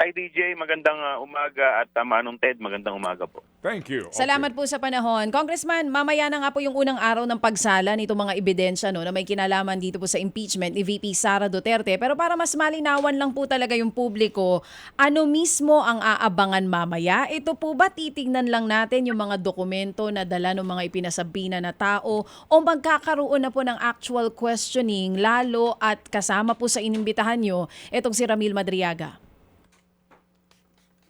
Hi DJ, magandang umaga at Manong Ted, magandang umaga po. Thank you. Salamat po sa panahon. Congressman, mamaya na nga po yung unang araw ng pagsala nitong mga ebidensya na may kinalaman dito po sa impeachment ni VP Sara Duterte. Pero para mas malinawan lang po talaga yung publiko, ano mismo ang aabangan mamaya? Ito po ba titignan lang natin yung mga dokumento na dala ng mga ipinasabina na tao o magkakaroon na po ng actual questioning lalo at kasama po sa inimbitahan nyo itong si Ramil Madriaga?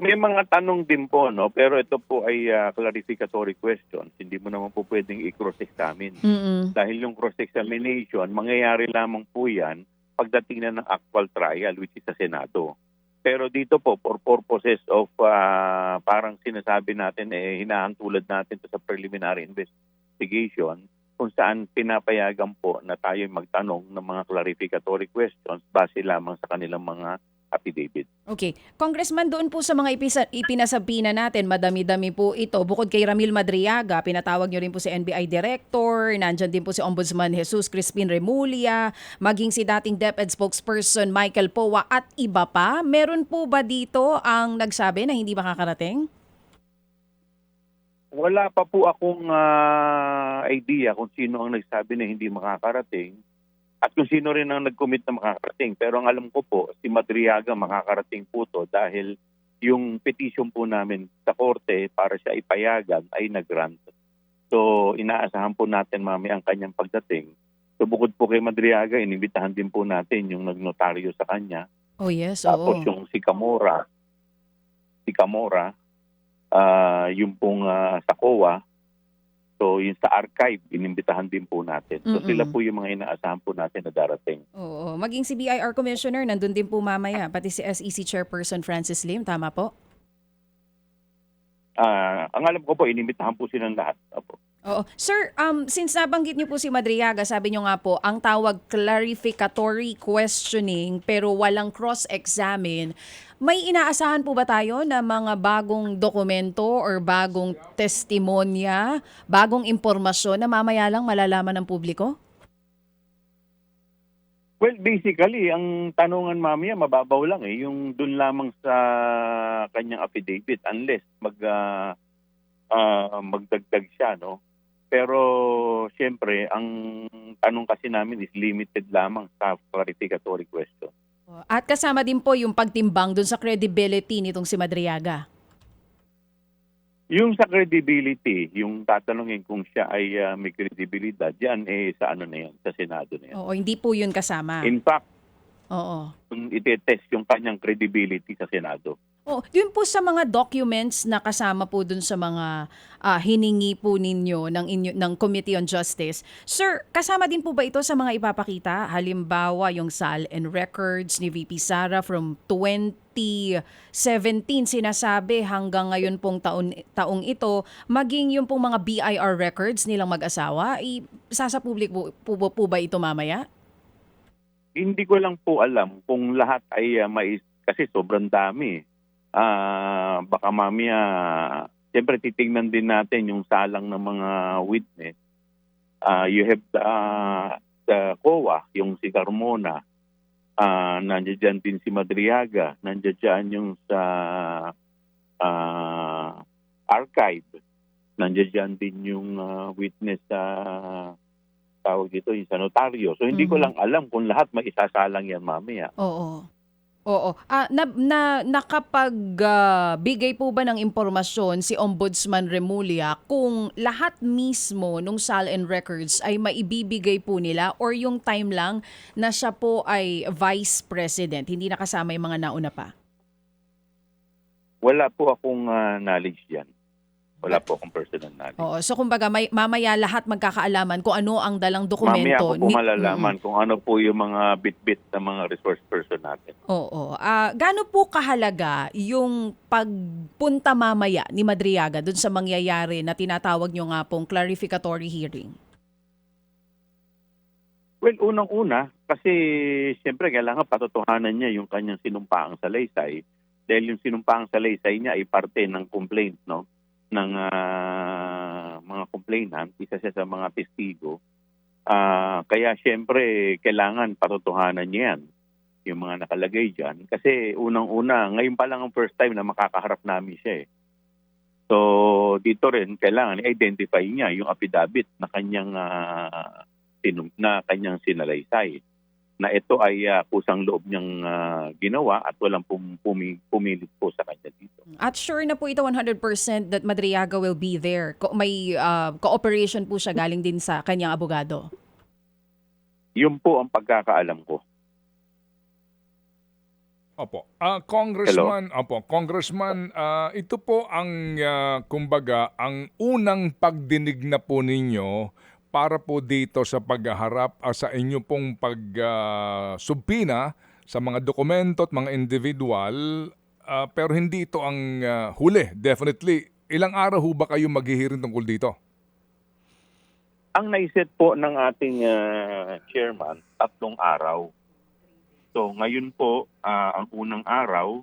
May mga tanong din po, no? Pero ito po ay clarificatory questions. Hindi mo naman po pwedeng i-cross-examine. Dahil yung cross-examination, mangyayari lamang po yan pagdating na ng actual trial, which is sa Senado. Pero dito po, for purposes of parang sinasabi natin, hinahantulad natin to sa preliminary investigation, kung saan pinapayagan po na tayo magtanong ng mga clarificatory questions base lamang sa kanilang mga affidavit. Okay. Congressman, doon po sa mga ipinasabina natin, madami-dami po ito. Bukod kay Ramil Madriaga, pinatawag nyo rin po si NBI Director, nandyan din po si Ombudsman Jesus Crispin Remulla, maging si dating DepEd spokesperson Michael Powa at iba pa. Meron po ba dito ang nagsabi na hindi makakarating? Wala pa po akong idea kung sino ang nagsabi na hindi makakarating. At kung sino rin ang nag-commit na makakarating. Pero ang alam ko po, si Madriaga makakarating po to dahil yung petition po namin sa korte para siya ipayagan ay nag-grant. So inaasahan po natin mamaya ang kanyang pagdating. So bukod po kay Madriaga, inibitahan din po natin yung nagnotaryo sa kanya. Oh yes, Tapos oo. yung si Camora, yung pong sa COA, so yung sa archive, inimbitahan din po natin. So sila po yung mga inaasahan po natin na darating. Oo. Maging si BIR Commissioner, nandun din po mamaya, pati si SEC Chairperson Francis Lim, tama po? Ang alam ko po, inimbitahan po silang lahat. Opo. Oo. Sir, since nabanggit niyo po si Madriaga, sabi niyo nga po, ang tawag clarificatory questioning pero walang cross-examine. May inaasahan po ba tayo na mga bagong dokumento or bagong testimonya, bagong impormasyon na mamaya lang malalaman ng publiko? Well, basically, ang tanungan mamaya, mababaw lang yung dun lamang sa kanyang affidavit unless magdagdag siya, no? Pero siyempre, ang tanong kasi namin is limited lamang sa clarificatory question. At kasama din po yung pagtimbang dun sa credibility nitong si Madriaga. Yung sa credibility, yung tatanungin kung siya ay may credibility, yan sa ano na yan, sa Senado na yan. Oo, hindi po yun kasama. In fact, Oo. itetest yung kanyang credibility sa Senado. Oh, yun po sa mga documents na kasama po dun sa mga hiningi po ninyo ng Committee on Justice. Sir, kasama din po ba ito sa mga ipapakita? Halimbawa, yung SAL and records ni VP Sara from 2017 sinasabi hanggang ngayon pong taong ito, maging yung pong mga BIR records nilang mag-asawa, sasapublik po ba ito mamaya? Hindi ko lang po alam kung lahat ay kasi sobrang dami. Baka mamaya, siyempre titingnan din natin yung salang ng mga witness. You have the COA, yung si Carmona, nandiyan din si Madriaga, nandiyan yung sa archive, nandiyan din yung witness sa tawag dito, yung sa notaryo. So hindi ko lang alam kung lahat may isasalang yan mamaya. Oo. Oo. Nakapagbigay po ba ng impormasyon si Ombudsman Remulla kung lahat mismo nung SAL and records ay maibibigay po nila or yung time lang na siya po ay Vice President, hindi nakasama yung mga nauna pa? Wala po akong knowledge dyan. Wala po akong personal knowledge. Oo. So kumbaga mamaya lahat magkakaalaman kung ano ang dalang Mamaya dokumento. ako po malalaman kung ano po yung mga bit-bit na mga resource person natin. Oo. Gaano po kahalaga yung pagpunta mamaya ni Madriaga dun sa mangyayari na tinatawag nyo nga pong clarificatory hearing? Well, unang-una, kasi siyempre kailangan patotohanan niya yung kanyang sinumpaang salaysay. Dahil yung sinumpaang salaysay niya ay parte ng complaint, no? Ng mga complainant, isa siya sa mga testigo. Kaya siyempre kailangan patotohanan niya yan. yung mga nakalagay dyan. Kasi unang-una, ngayon pa lang ang first time na makakaharap namin siya eh. So dito rin kailangan i-identify niya yung affidavit na kanyang sinalaysay na ito ay kusang loob niyang ginawa at walang pumilit po sa kanya dito. At sure na po ito 100% that Madriaga will be there. May cooperation po siya galing din sa kanyang abogado. Yun po ang pagkakaalam ko. Opo. Congressman, ito po ang kumbaga ang unang pagdinig na po ninyo para po dito sa pagharap sa inyo pong pagsubpina sa mga dokumento at mga individual, pero hindi ito ang huli. Definitely, ilang araw ho ba kayo maghihiring tungkol dito? Ang naiset po ng ating chairman, 3 araw. So ngayon po, ang unang araw,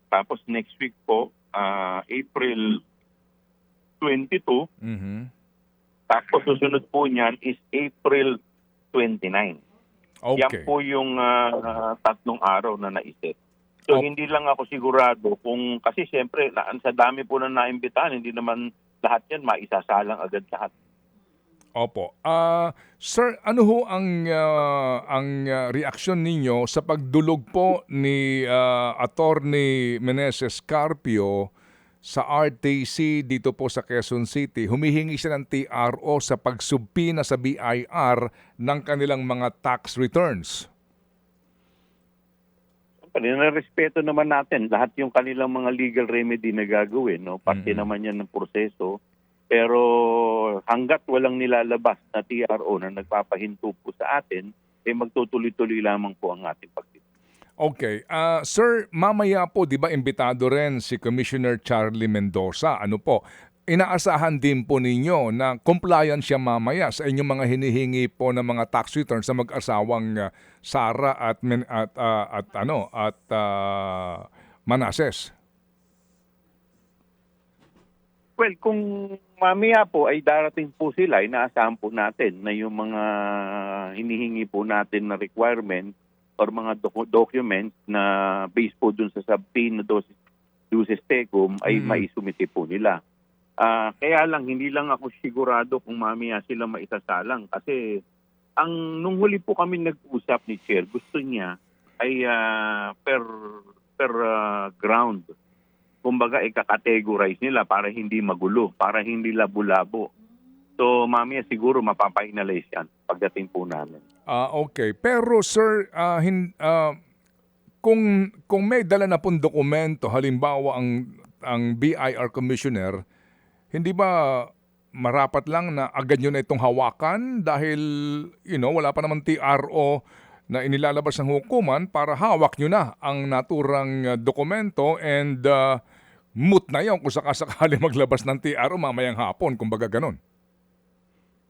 tapos next week po, April 22, tapos susunod po niyan is April 29. Okay. Yan po yung 3 araw na naiset. So hindi lang ako sigurado kung, kasi siyempre sa dami po na naimbitahan, hindi naman lahat yan maisasalang agad lahat. Opo. Sir, ano ho ang reaksyon ninyo sa pagdulog po ni Attorney Meneses Carpio sa RTC dito po sa Quezon City? Humihingi siya ng TRO sa pagsubpina sa BIR ng kanilang mga tax returns. Respeto naman natin lahat yung kanilang mga legal remedy na gagawin, no? Parte naman yan ng proseso. Pero hanggat walang nilalabas na TRO na nagpapahinto po sa atin, magtutuloy-tuloy lamang po ang ating pagtitindig. Okay. Sir, mamaya po, di ba, imbitado rin si Commissioner Charlie Mendoza. Ano po, inaasahan din po ninyo na compliant siya mamaya sa inyong mga hinihingi po ng mga tax returns sa mag-asawang Sara at Manases? Well, kung mamaya po ay darating po sila, inaasahan po natin na yung mga hinihingi po natin na requirement or mga documents na based po dun sa subpoena duces tecum ay maisumite po nila. Kaya lang, hindi lang ako sigurado kung mamaya sila maisasalang kasi nung huli po kami nag-usap ni Chair, gusto niya ay per ground. Kumbaga, ika-categorize nila para hindi magulo, para hindi labo-labo. So, mamaya siguro mapapainalize yan pagdating po namin. Okay. Pero sir, kung may dala na pong dokumento, halimbawa ang BIR Commissioner, hindi ba marapat lang na agad nyo na itong hawakan dahil wala pa naman TRO na inilalabas ng hukuman para hawak nyo na ang naturang dokumento and moot na yun kung sakasakali maglabas ng TRO mamayang hapon, kumbaga ganon.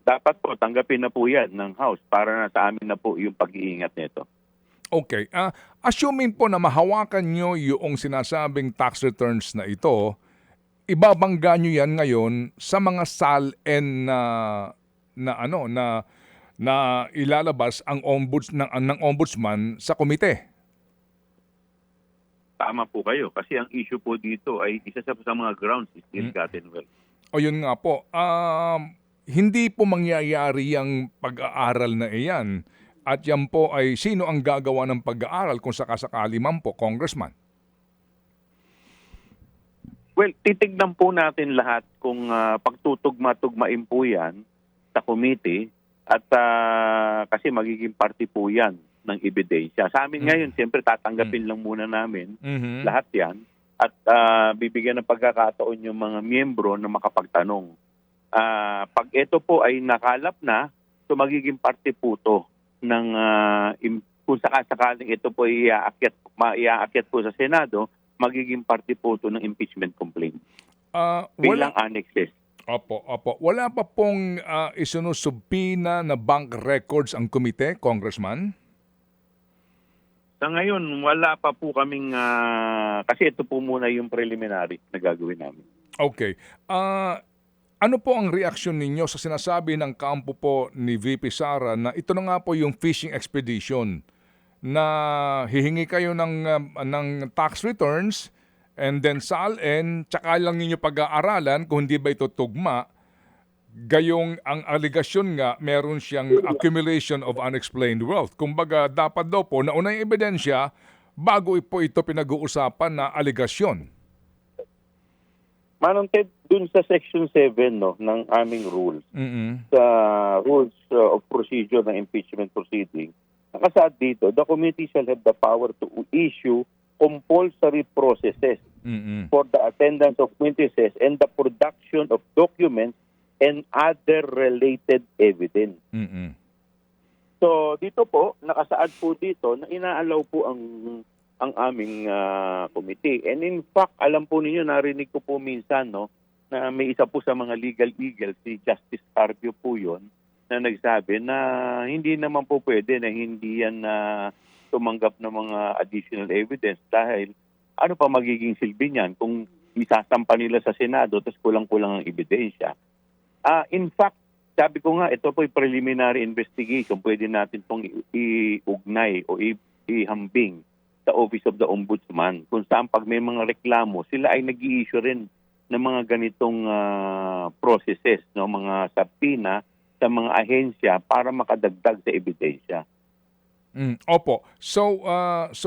Dapat po, tanggapin na po yan ng House para na sa amin na po yung pag-iingat nito. Okay. Assuming po na mahawakan nyo yung sinasabing tax returns na ito, ibabangga nyo yan ngayon sa mga SALN na ilalabas ang ng ombudsman sa komite. Tama po kayo kasi ang issue po dito ay isa sa mga grounds is ill-gotten wealth. O yun nga po. Hindi po mangyayari yung pag-aaral na iyan at yan po ay sino ang gagawa ng pag-aaral kung sakasakali man po, Congressman? Well, titignan po natin lahat kung pagtutugma-tugmain po yan sa committee at kasi magiging party po yan ng ebidensya. Sa amin ngayon, siyempre tatanggapin lang muna namin lahat yan at bibigyan ng pagkakataon yung mga miyembro na makapagtanong. Pag ito po ay nakalap na, so magiging parte po to ng kung sakasakaling ito po iaakyat po sa Senado, magiging parte po to ng impeachment complaint bilang annexes. Opo. Wala pa pong isinusubpina na bank records ang komite, Congressman? Sa ngayon, wala pa po kaming, kasi ito po muna yung preliminary na gagawin namin. Okay. Ano po ang reaksyon ninyo sa sinasabi ng kampo po ni VP Sara na ito na nga po yung fishing expedition na hihingi kayo ng tax returns and then salin, tsaka lang ninyo pag-aaralan kung hindi ba ito tugma. Gayong ang aligasyon nga, meron siyang accumulation of unexplained wealth. Kumbaga, dapat daw po nauna yung ebidensya bago po ito pinag-uusapan na aligasyon. Manong Ted, dun sa Section 7 no, ng aming rules, sa rules of procedure ng impeachment proceeding, nakasaad dito, the committee shall have the power to issue compulsory processes for the attendance of witnesses and the production of documents and other related evidence. So dito po, nakasaad po dito na inaalaw po ang aming committee. And in fact, alam po ninyo, narinig ko po minsan no, na may isa po sa mga legal eagle, si Justice Carpio po yun, na nagsabi na hindi naman po pwede na hindi yan tumanggap ng mga additional evidence dahil ano pa magiging silbi niyan kung isasampa nila sa Senado tapos kulang-kulang ang ebidensya. In fact, sabi ko nga, ito po yung preliminary investigation. Pwede natin itong iugnay o ihambing sa Office of the Ombudsman kung saan pag may mga reklamo, sila ay nag-i-issue rin ng mga ganitong processes, no? Mga subpoena sa mga ahensya para makadagdag sa ebidensya. Opo. So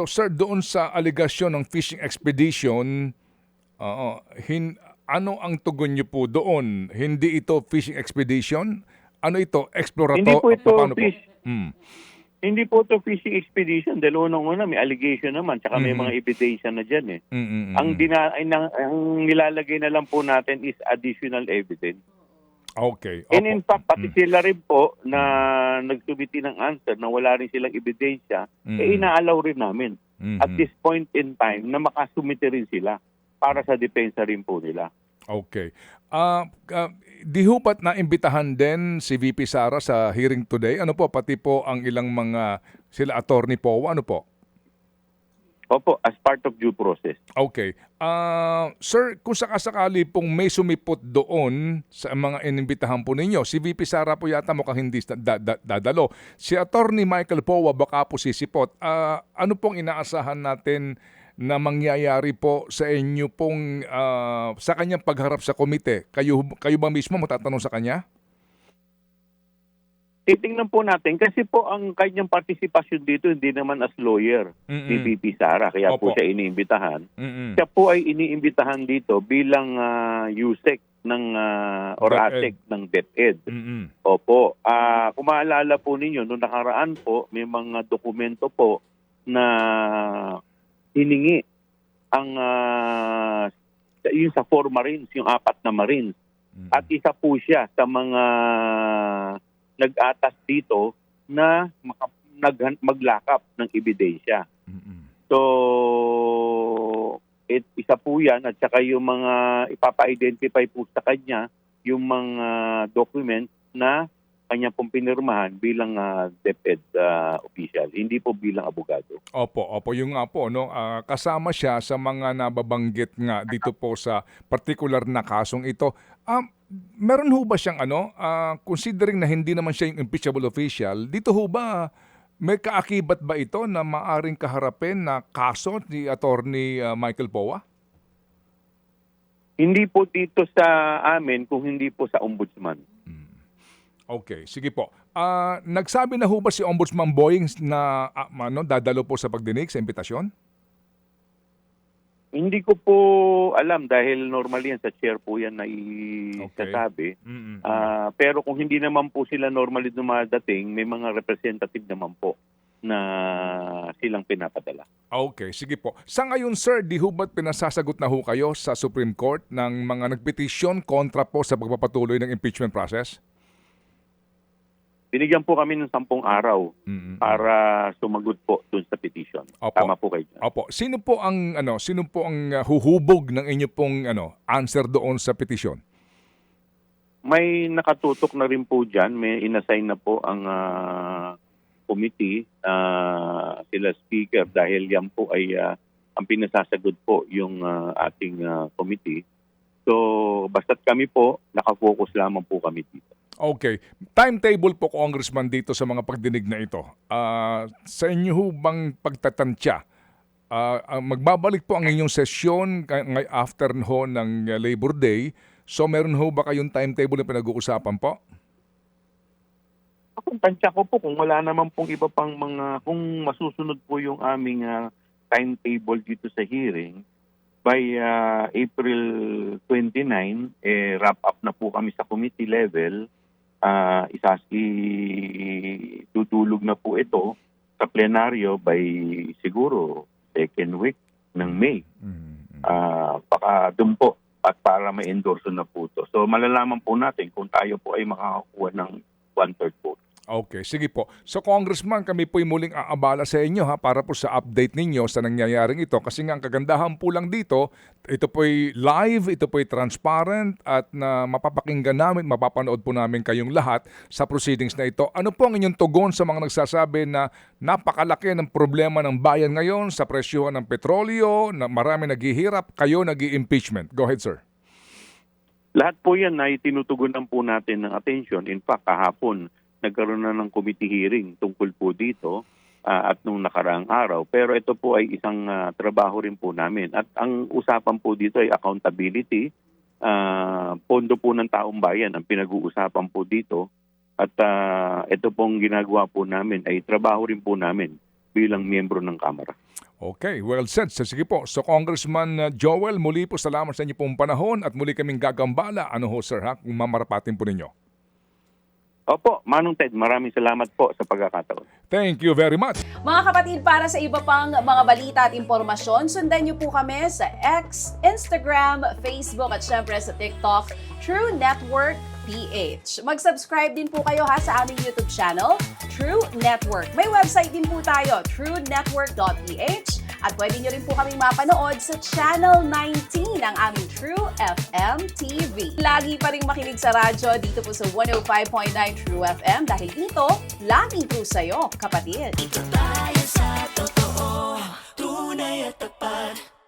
sir, doon sa aligasyon ng fishing expedition, ano ang tugon niyo po doon? Hindi ito fishing expedition? Ano ito? Explorator? Hindi po ito Paano fish. Hindi po ito fishing expedition dahil unang-una may allegation naman tsaka may mga ebidensya na dyan eh. Ang nilalagay na lang po natin is additional evidence. Okay. And in fact, pati sila rin po na nagsubiti ng answer na wala rin silang ebidensya, inaalaw rin namin at this point in time na makasumite rin sila para sa depensa rin po nila. Okay. Di ho ba't naimbitahan din si VP Sara sa hearing today? Ano po, pati po ang ilang mga sila attorney po, ano po? Opo, as part of due process. Okay. Sir, kung sakasakali pong may sumipot doon sa mga inimbitahan po ninyo, si VP Sara po yata mukhang hindi dadalo. Si Attorney Michael Powa baka po sisipot. Ano pong inaasahan natin na mangyayari po sa inyo pong sa kanyang pagharap sa komite? Kayo ba mismo matatanong sa kanya? Titingnan po natin kasi po ang kanyang partisipasyon dito hindi naman as lawyer ni VP Sara kaya po siya iniimbitahan. Siya po ay iniimbitahan dito bilang USEC ng or ASEC ng DepEd. Opo. Kung maalala po ninyo noong nakaraan po may mga dokumento po na hiningi ang yung sa 4 Marines, yung 4 na Marines. At isa po siya sa mga nag-atas dito na maglakap ng ebidensya. So, isa po yan at saka yung mga ipapa-identify po sa kanya yung mga documents na kanya pong pinirmahan bilang DepEd official, hindi po bilang abogado. Opo, yung nga po, no? Kasama siya sa mga nababanggit nga dito po sa particular na kasong ito. Meron ho ba siyang considering na hindi naman siya yung impeachable official, dito ho ba may kaakibat ba ito na maaring kaharapin na kaso ni Attorney Michael Powa? Hindi po dito sa amin kung hindi po sa ombudsman. Okay, sige po. Nagsabi na ho ba si Ombudsman Boying na dadalo po sa pagdinig sa imbitasyon? Hindi ko po alam dahil normally yan sa chair po yan na isasabi. Pero kung hindi naman po sila normally dumadating, may mga representative naman po na silang pinapadala. Okay, sige po. Sa ngayon sir, di ho ba't pinasasagot na ho kayo sa Supreme Court ng mga nagpetisyon kontra po sa pagpapatuloy ng impeachment process? Binigyan po kami ng 10 araw para sumagot po dun sa petition. Opo. Tama po kayo. Opo. Sino po ang huhubog ng inyo pong answer doon sa petition? May nakatutok na rin po diyan, may inassign na po ang committee sila speaker dahil yan po ay ang pinasasagot po yung ating committee. So basta't kami po nakafocus lamang po kami dito. Okay. Timetable po, Congressman, dito sa mga pagdinig na ito. Sa inyo ho bang pagtatantya, magbabalik po ang inyong sesyon after ho ng Labor Day. So meron ho ba kayong timetable na pinag-uusapan po? Kung tansya ko po, kung wala naman pong iba pang kung masusunod po yung aming timetable dito sa hearing, by April 29, wrap up na po kami sa committee level. Tutulog na po ito sa plenaryo by siguro second week ng May. Baka doon po at para ma-endorse na po ito. So malalaman po natin kung tayo po ay makakakuha ng 1/3 vote. Okay, sige po. So Congressman, kami po'y muling aabala sa inyo para po sa update ninyo sa nangyayaring ito. Kasi nga ang kagandahan po lang dito, ito po'y live, ito po'y transparent at na mapapakinggan namin, mapapanood po namin kayong lahat sa proceedings na ito. Ano po ang inyong tugon sa mga nagsasabi na napakalaki ng problema ng bayan ngayon sa presyohan ng petrolyo, na marami naghihirap, kayo nag-i-impeachment? Go ahead, sir. Lahat po yan ay tinutugunan po natin ng attention. In fact, kahapon, nagkaroon na ng committee hearing tungkol po dito at nung nakaraang araw. Pero ito po ay isang trabaho rin po namin. At ang usapan po dito ay accountability, pondo po ng taong bayan ang pinag-uusapan po dito. At ito pong ginagawa po namin ay trabaho rin po namin bilang miyembro ng Kamara. Okay, well said. So, sige po. So Congressman Joel, muli po salamat sa inyo pong panahon at muli kaming gagambala. Ano ho, sir, kung mamarapatin po ninyo? Opo, Manong Ted, maraming salamat po sa pagkakataon. Thank you very much. Mga kapatid, para sa iba pang mga balita at impormasyon, sundan niyo po kami sa X, Instagram, Facebook at syempre sa TikTok, True Network PH. Mag-subscribe din po kayo sa aming YouTube channel, True Network. May website din po tayo, truenetwork.ph. At pwede nyo rin po kaming mapanood sa Channel 19 ng aming True FM TV. Lagi pa rin makinig sa radyo dito po sa 105.9 True FM dahil dito, laging true sa'yo, kapatid. Ito tayo sa